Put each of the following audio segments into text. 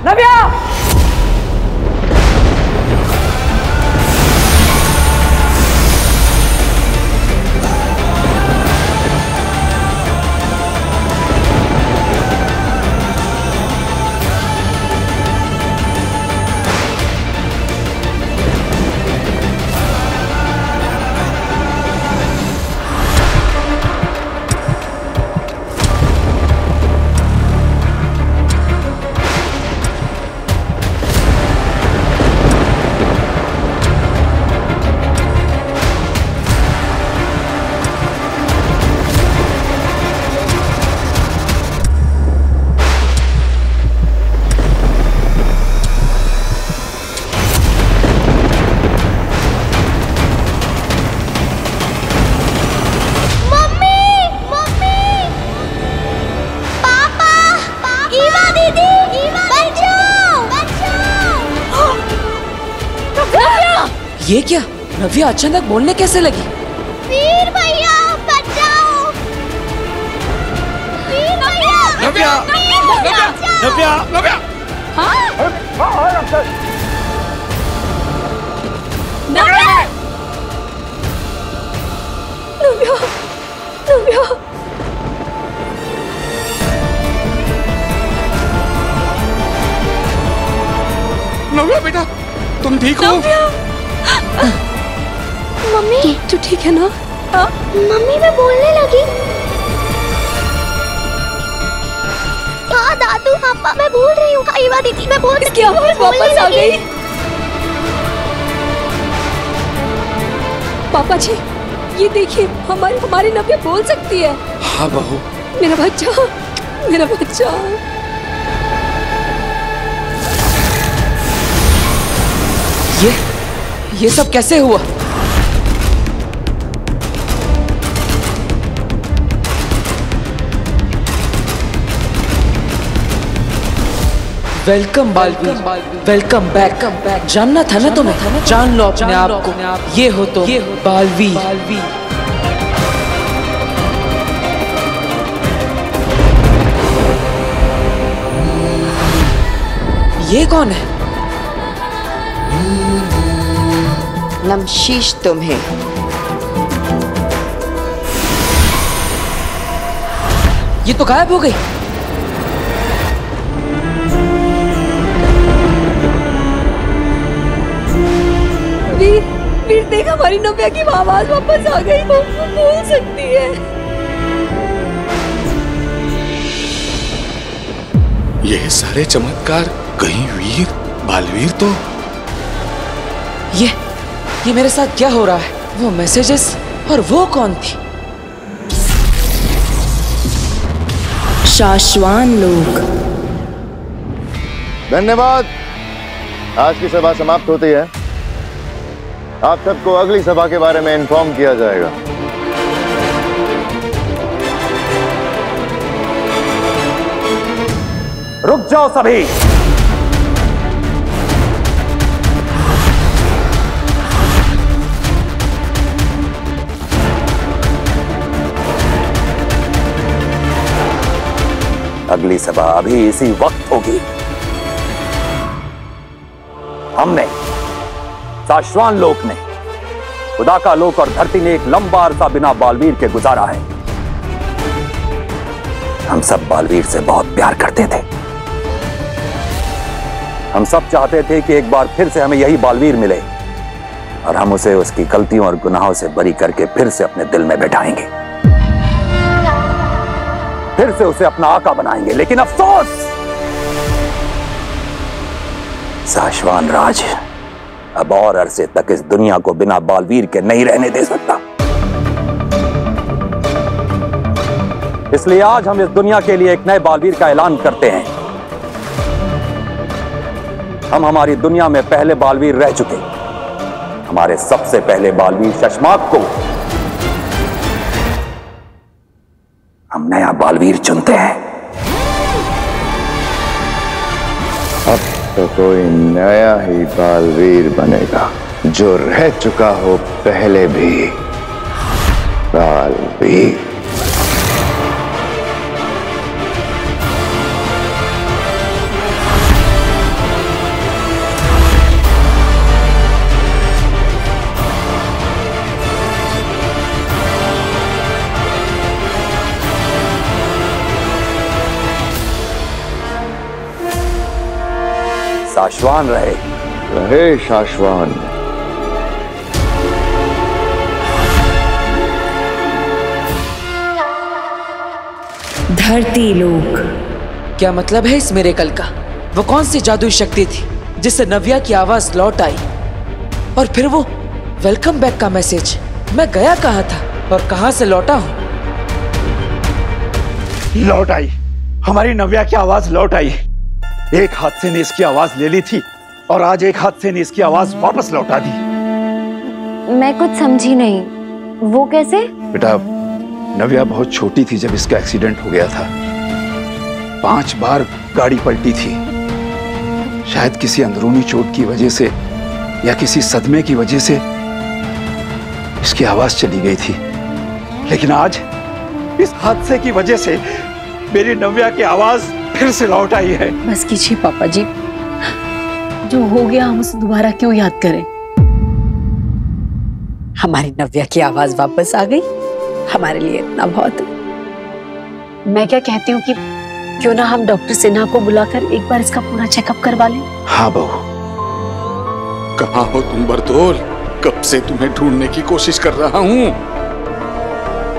नव्या! ये क्या? नव्या अचानक बोलने कैसे लगी? वीर भैया बचाओ! वीर भैया! नव्या! नव्या! नव्या! नव्या! हाँ? नव्या! नव्या! नव्या! नव्या बेटा, तुम ठीक हो? मम्मी तू ठीक है ना? मम्मी मैं बोलने लगी। हाँ दादू पापा मैं बोल रही हूँ। ईवा दीदी मैं बोल इसकी आवाज वापस आ गई। पापा जी ये देखिए, हमारी नव्या बोल सकती है। हाँ बहू। मेरा बच्चा, मेरा बच्चा। ये सब कैसे हुआ? Welcome Baalveer, welcome back. जानना था ना तुम्हें, जान लो अपने आप को। ये हो तो बालवीर। ये कौन है? नमशीश तुम्हें। ये तो गायब हो गई। वीर देख, हमारी नव्या की आवाज वापस आ गई। वो बोल सकती है। ये सारे चमत्कार कहीं वीर बालवीर तो। ये मेरे साथ क्या हो रहा है? वो मैसेजेस और वो कौन थी? शाश्वान लोग। धन्यवाद। आज की सभा समाप्त होती है। आप सबको अगली सभा के बारे में इन्फॉर्म किया जाएगा। रुक जाओ सभी। अगली सभा अभी इसी वक्त होगी। हमने शाश्वान लोक ने, खुदा का लोक और धरती ने एक लंबा अरसा बिना बालवीर के गुजारा है। हम सब बालवीर से बहुत प्यार करते थे। हम सब चाहते थे कि एक बार फिर से हमें यही बालवीर मिले और हम उसे उसकी गलतियों और गुनाहों से बरी करके फिर से अपने दिल में बैठाएंगे, फिर से उसे अपना आका बनाएंगे। लेकिन अफसोस, शाश्वान राज अब और अरसे तक इस दुनिया को बिना बालवीर के नहीं रहने दे सकता। इसलिए आज हम इस दुनिया के लिए एक नए बालवीर का ऐलान करते हैं। हम हमारी दुनिया में पहले बालवीर रह चुके, हमारे सबसे पहले बालवीर शशमाक को हम नया बालवीर चुनते हैं। अब तो कोई नया ही बालवीर बनेगा जो रह चुका हो पहले भी बालवीर। शाश्वान रहे। रहे शाश्वान। धरती लोक। क्या मतलब है इस मिरेकल का? वो कौन सी जादुई शक्ति थी जिससे नव्या की आवाज लौट आई? और फिर वो वेलकम बैक का मैसेज, मैं गया कहाँ था और कहाँ से लौटा हूँ? लौट आई, हमारी नव्या की आवाज लौट आई। एक हादसे ने इसकी आवाज ले ली थी और आज एक हादसे ने इसकी आवाज वापस लौटा दी। मैं कुछ समझी नहीं, वो कैसे? बेटा, नव्या बहुत छोटी थी जब इसका एक्सीडेंट हो गया था। 5 बार गाड़ी पलटी थी। शायद किसी अंदरूनी चोट की वजह से या किसी सदमे की वजह से इसकी आवाज चली गई थी। लेकिन आज इस हादसे की वजह से मेरी नव्या की आवाज फिर से लौट आई है। बस कीजिए पापा जी, जो हो गया हम उसे दोबारा क्यों याद करें? हमारी नव्या की आवाज वापस आ गई, हमारे लिए इतना बहुत है। मैं क्या कहती हूँ कि क्यों ना हम डॉक्टर सिन्हा को बुलाकर एक बार इसका पूरा चेकअप करवा लें। हाँ बहू। कहाँ हो तुम बरदौल? कब से तुम्हें ढूंढने की कोशिश कर रहा हूँ।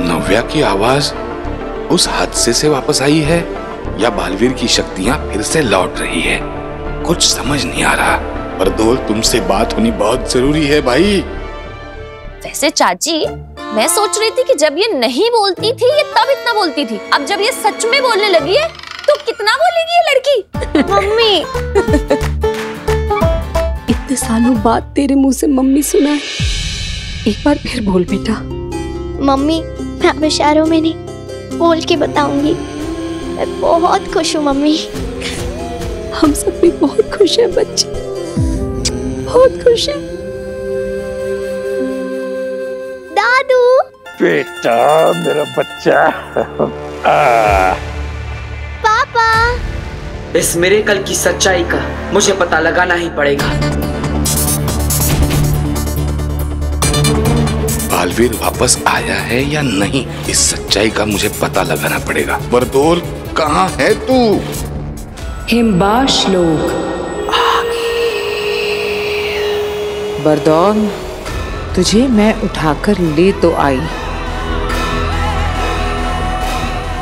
नव्या की आवाज उस हादसे से वापस आई है या बालवीर की शक्तियां फिर से लौट रही है? कुछ समझ नहीं आ रहा। बरदौल, तुमसे बात होनी बहुत जरूरी है भाई। वैसे चाची, मैं सोच रही थी कि जब ये नहीं बोलती थी ये तब इतना बोलती थी, अब जब ये सच में बोलने लगी है तो कितना बोलेगी ये लड़की। मम्मी, इतने सालों बाद तेरे मुंह से मम्मी सुना है, एक बार फिर बोल बेटा। मम्मी, मैं अब इशारों में नहीं, बोल के बताऊंगी। मैं बहुत खुश हूँ मम्मी। हम सब भी बहुत खुश हैं बच्चे, बहुत खुश हैं। दादू, बेटा, मेरा बच्चा। पापा। इस मिरेकल की सच्चाई का मुझे पता लगाना ही पड़ेगा। बालवीर वापस आया है या नहीं, इस सच्चाई का मुझे पता लगाना पड़ेगा। बरदौल, कहाँ है तू? हिमबाश लोग। बरदौल, तुझे मैं उठाकर ले तो आई,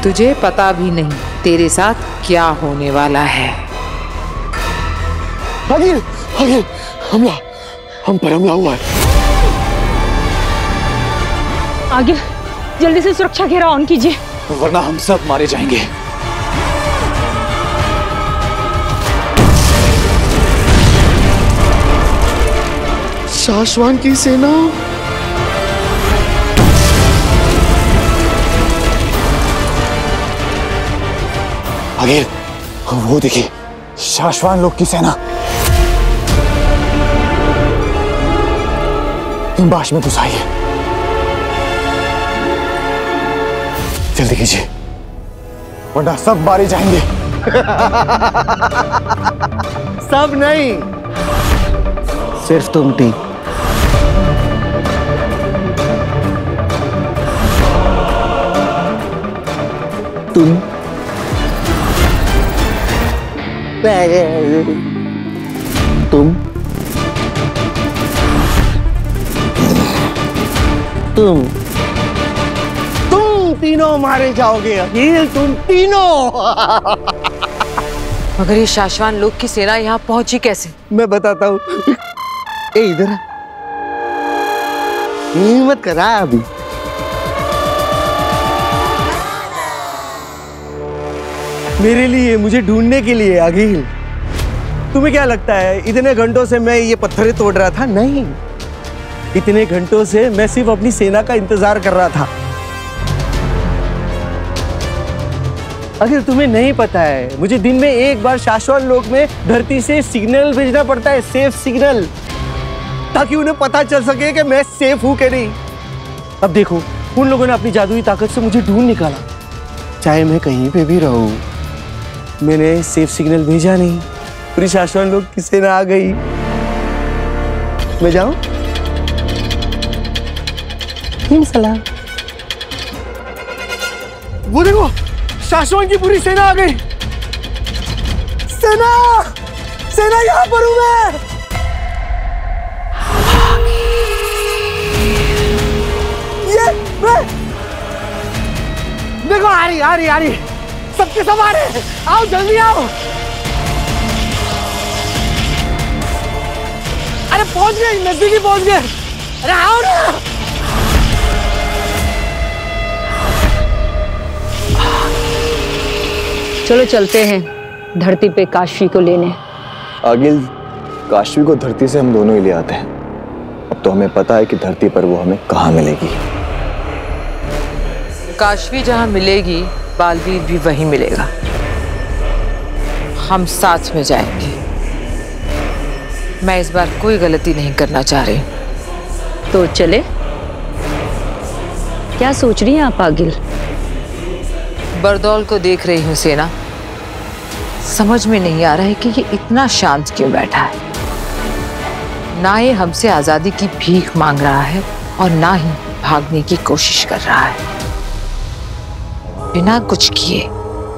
तुझे पता भी नहीं तेरे साथ क्या होने वाला है। आगे, आगे, हमला, हम पर हमला हुआ है। आगे जल्दी से सुरक्षा घेरा ऑन कीजिए, वरना हम सब मारे जाएंगे। शाश्वान की सेना। आगे वो देखिए, शाश्वान लोग की सेना हिमबाश में घुस आई है। जल्दी कीजिए, वरना सब मारे जाएंगे। सब नहीं, सिर्फ तुम थी। तुम तुम तीनों मारे जाओगे अखिल, तुम तीनों। मगर ये शाश्वान लोग की सेना यहाँ पहुंची कैसे? मैं बताता हूँ। इधर हिम्मत करा अभी। मेरे लिए, मुझे ढूंढने के लिए अखिल। तुम्हें क्या लगता है इतने घंटों से मैं ये पत्थरें तोड़ रहा था? नहीं, इतने घंटों से मैं सिर्फ अपनी सेना का इंतजार कर रहा था। अगर तुम्हें नहीं पता है, मुझे दिन में एक बार शाश्वान लोक में धरती से सिग्नल भेजना पड़ता है, सेफ सिग्नल, ताकि उन्हें पता चल सके कि मैं सेफ हूं कि नहीं। अब देखो, उन लोगों ने अपनी जादुई ताकत से मुझे ढूंढ निकाला। चाहे मैं कहीं पे भी रहूं, मैंने सेफ सिग्नल भेजा नहीं, पूरी शाश्वान लोक की सेना आ गई। मैं जाऊं? सलाम। वो देखो, शाश्वान की पूरी सेना आ गई। सेना, सेना यहाँ पर हूँ मैं। ये मैं देखो आ रही सबके सब आ रहे, आओ जल्दी आओ। अरे पहुंच गए, नजदीकी पहुंच गए। अरे आओ ना। चलो चलते हैं धरती पे काशवी को लेने। आगिल, काशवी को धरती से हम दोनों ही ले आते हैं। अब तो हमें पता है कि धरती पर वो हमें कहाँ मिलेगी। काशवी जहाँ मिलेगी, बालवीर भी वहीं मिलेगा। हम साथ में जाएंगे। मैं इस बार कोई गलती नहीं करना चाह रही। तो चले? क्या सोच रही हैं आप आगिल? बरदौल को देख रही हूँ सेना। समझ में नहीं आ रहा है कि ये इतना शांत क्यों बैठा है। ना ये हमसे आजादी की भीख मांग रहा है और ना ही भागने की कोशिश कर रहा है। बिना कुछ किए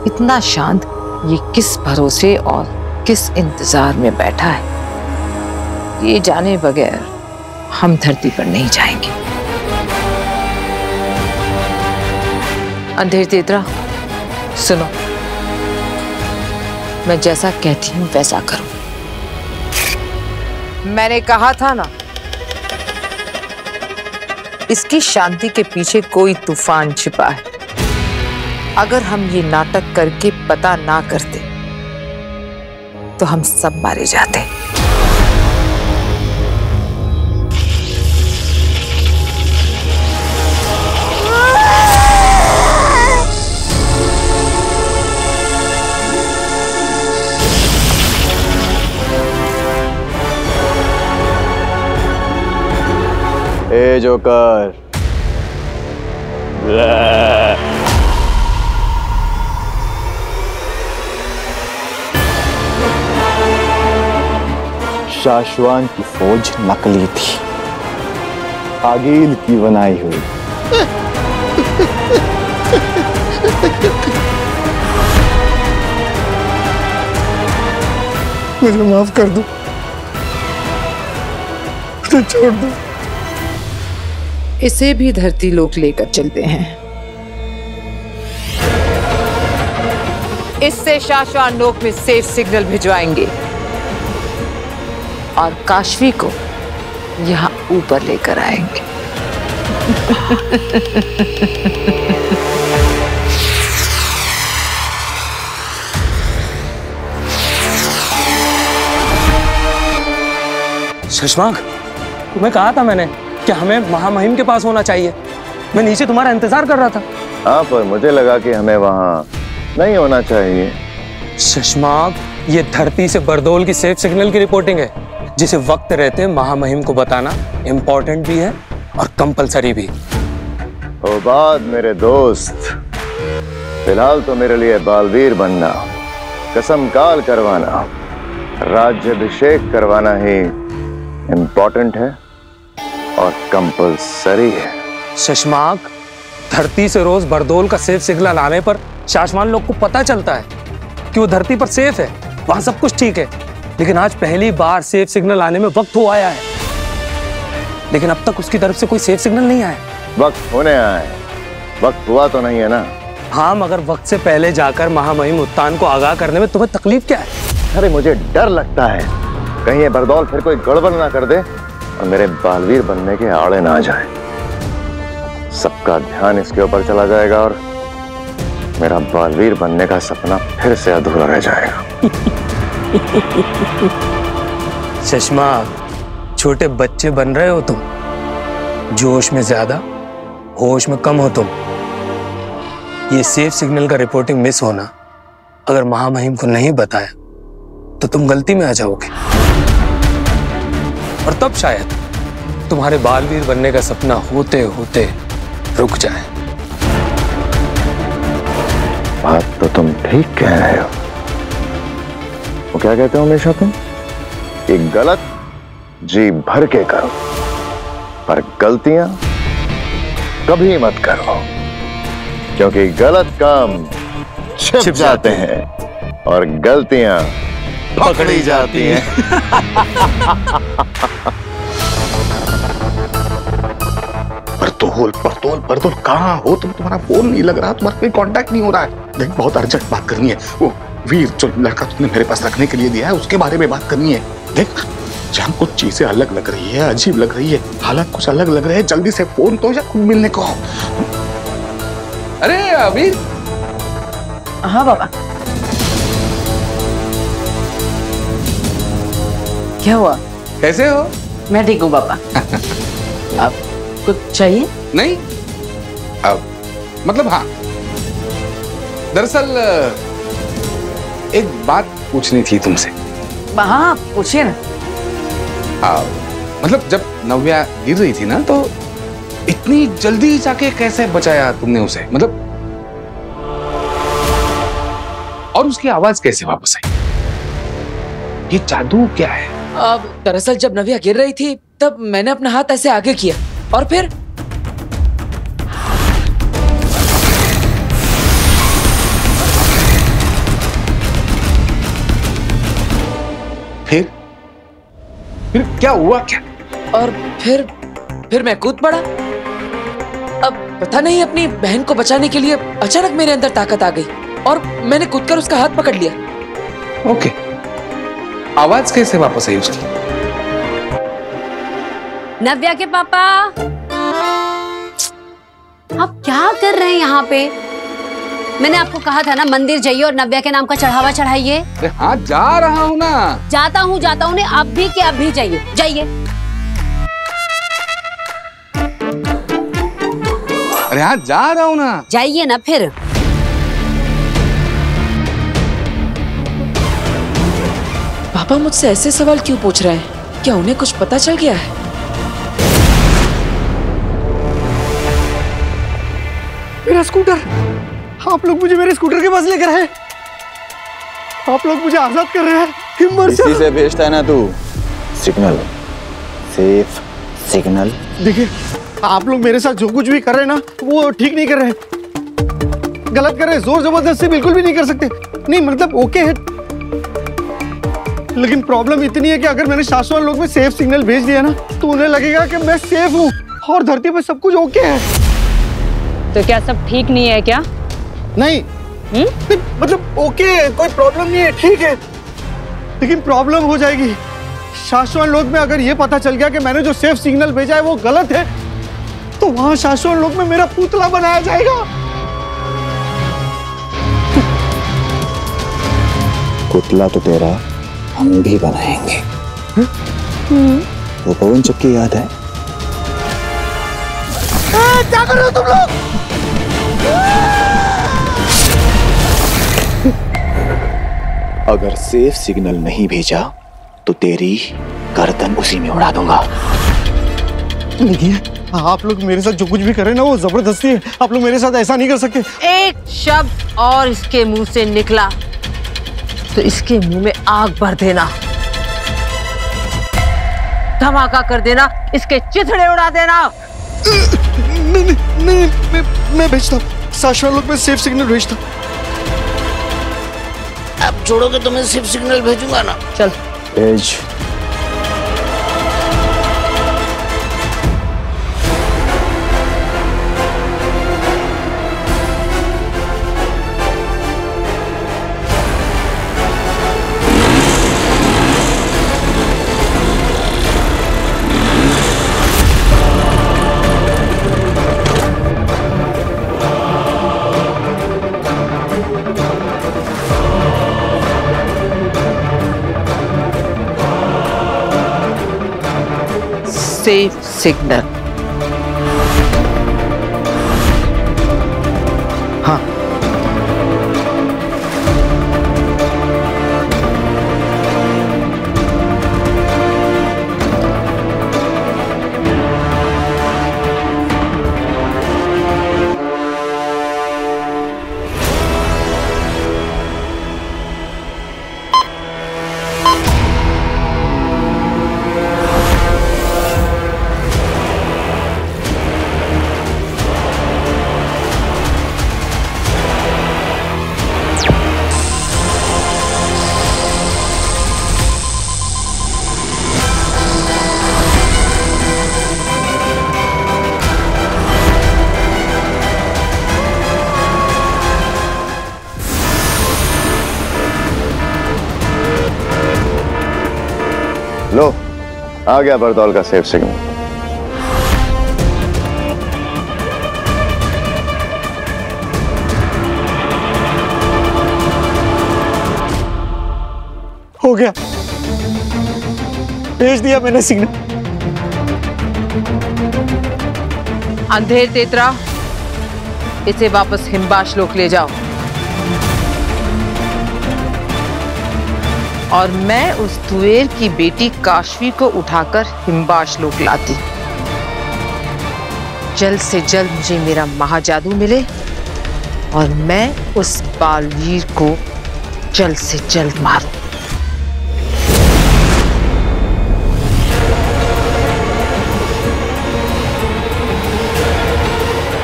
इतना शांत ये किस भरोसे और किस इंतजार में बैठा है, ये जाने बगैर हम धरती पर नहीं जाएंगे। अंधेर तेतरा, सुनो, मैं जैसा कहती हूं वैसा करो। मैंने कहा था ना, इसकी शांति के पीछे कोई तूफान छिपा है। अगर हम ये नाटक करके पता ना करते तो हम सब मारे जाते। ए जोकर, शाश्वान की फौज नकली थी, आगिल की बनाई हुई। मुझे माफ कर दो, मुझे छोड़ दो। इसे भी धरती लोक लेकर चलते हैं। इससे शाश्वान लोक में सेफ सिग्नल भिजवाएंगे और काशवी को यहाँ ऊपर लेकर आएंगे। शशांक, तुम्हें कहा था मैंने कि हमें महामहिम के पास होना चाहिए। मैं नीचे तुम्हारा इंतजार कर रहा था। हाँ, पर मुझे लगा कि हमें वहां नहीं होना चाहिए। शशांक, ये धरती से बरदौल की सेफ सिग्नल की रिपोर्टिंग है, जिसे वक्त रहते महामहिम को बताना इम्पोर्टेंट भी है और कंपलसरी भी। ओ बात मेरे दोस्त, फिलहाल तो मेरे लिए बालवीर बनना, कसम काल करवाना, राज्याभिषेक करवाना ही इम्पोर्टेंट है और कंपलसरी है। शशांक, धरती से रोज बरदौल का सेफ सिग्नल आने पर शाश्वान लोग को पता चलता है कि वो धरती पर सेफ है, वहां सब कुछ ठीक है। लेकिन आज पहली बार सेफ सिग्नल आने में वक्त हो आया है, लेकिन अब तक उसकी तरफ से कोई सेफ सिग्नल नहीं आया। वक्त होने आया है, वक्त हुआ तो नहीं है ना। हाँ, मगर वक्त से पहले जाकर महामहिम उत्तान को आगाह करने में तुम्हें तकलीफ क्या है? अरे मुझे डर लगता है कहीं ये बरदौल फिर कोई गड़बड़ ना कर दे और मेरे बालवीर बनने के आड़े ना आ जाए। सबका ध्यान इसके ऊपर चला जाएगा और मेरा बालवीर बनने का सपना फिर से अधूरा रह जाएगा। शशांक, छोटे बच्चे बन रहे हो तुम। जोश में ज्यादा, होश में कम हो तुम। ये सेफ सिग्नल का रिपोर्टिंग मिस होना अगर महामहिम को नहीं बताया तो तुम गलती में आ जाओगे और तब शायद तुम्हारे बालवीर बनने का सपना होते होते रुक जाए। बात तो तुम ठीक कह रहे हो। वो क्या कहते हो हमेशा तुम, कि गलत जी भर के करो पर गलतियां कभी मत करो, क्योंकि गलत काम छिप जाते हैं और गलतियां पकड़ी जाती हैं। परतोल कहाँ हो तुम? तुम्हारा फोन नहीं लग रहा, तुम्हारा कोई कांटेक्ट नहीं हो रहा है। देख, बहुत अर्जेंट बात करनी है। वो वीर जो लड़का तुमने मेरे पास रखने के लिए दिया है, उसके बारे में बात करनी है। देख, जहाँ कुछ चीजें अलग लग रही है, अजीब लग रही है, हालात कुछ अलग लग रहे हैं, जल्दी से फोन तो या खुद मिलने को। अरे वीर। हाँ बाबा। क्या हुआ? कैसे हो? मैं ठीक हूँ पापा। आप कुछ चाहिए? नहीं, अब मतलब हाँ, दरअसल एक बात पूछनी थी तुमसे। हाँ पूछिए ना। मतलब जब नव्या गिर रही थी ना, तो इतनी जल्दी जाके कैसे बचाया तुमने उसे? मतलब और उसकी आवाज कैसे वापस आई? ये जादू क्या है? अब दरअसल जब नव्या गिर रही थी तब मैंने अपना हाथ ऐसे आगे किया और फिर क्या हुआ क्या? और फिर मैं कूद पड़ा। अब पता नहीं अपनी बहन को बचाने के लिए अचानक मेरे अंदर ताकत आ गई और मैंने कूदकर उसका हाथ पकड़ लिया। ओके, आवाज कैसे वापस आई उसकी? नव्या के पापा, आप क्या कर रहे हैं यहाँ पे? मैंने आपको कहा था ना मंदिर जाइए और नव्या के नाम का चढ़ावा चढ़ाइए। हाँ जा रहा हूँ ना। जाता हूँ ने अभी के अभी जाइए, जाइए। अरे हाँ जा रहा हूँ ना। जाइए ना फिर। पापा मुझसे ऐसे सवाल क्यों पूछ रहे हैं? क्या उन्हें कुछ पता चल गया है? मेरा स्कूटर! आप लोग मुझे मेरे स्कूटर के पास लेकर आए। आप लोग मुझे आजाद कर रहे हैं। हिम्मत इसी से भेजता है ना तू सिग्नल, सेफ सिग्नल। देखिए, आप लोग मेरे साथ जो कुछ भी कर रहे हैं ना, वो ठीक नहीं कर रहे हैं, गलत कर रहे हैं। जोर जबरदस्ती बिल्कुल भी नहीं कर सकते। नहीं मतलब ओके है, लेकिन प्रॉब्लम इतनी है कि अगर मैंने शाश्वत लोक में सेफ सिग्नल भेज दिया ना, तो उन्हें लगेगा कि मैं सेफ हूँ और धरती पे सब कुछ ओके है। तो क्या सब ठीक नहीं है क्या? नहीं, मतलब ओके है, कोई प्रॉब्लम नहीं है, ठीक है, लेकिन प्रॉब्लम हो जाएगी। शाश्वत लोक में अगर ये पता चल गया कि मैंने जो सेफ सिग्नल भेजा है वो गलत है, तो वहां शाश्वत लोक में मेरा पुतला बनाया जाएगा। पुतला तो तेरा हम भी बनाएंगे। वो पवन चक्की याद है? क्या कर रहे हो तुम लोग? अगर सेफ सिग्नल नहीं भेजा तो तेरी गर्दन उसी में उड़ा दूंगा। देखिए, आप लोग मेरे साथ जो कुछ भी कर रहे हैं ना, वो जबरदस्ती है। आप लोग मेरे साथ ऐसा नहीं कर सकते। एक शब्द और इसके मुंह से निकला तो इसके मुंह में आग भर देना, धमाका कर देना, इसके चिथड़े उड़ा देना। नहीं, मैं भेजता हूँ। शाश्वत लोक में सेफ सिग्नल भेजता। आप छोड़ोगे तो मैं सेफ सिग्नल भेजूंगा ना। चल भेज। Safe signal. हाँ, लो, आ गया बरदौल का सेफ सिग्नल। हो गया, भेज दिया मैंने सिग्नल। अंधेर तेतरा, इसे वापस हिमबाश लोक ले जाओ और मैं उस तुएर की बेटी काशवी को उठाकर हिमबाश लोक लाती। जल्द से जल्द मुझे मेरा महाजादू मिले और मैं उस बालवीर को जल्द से जल्द मारूं।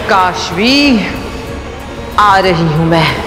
काशवी, आ रही हूं मैं।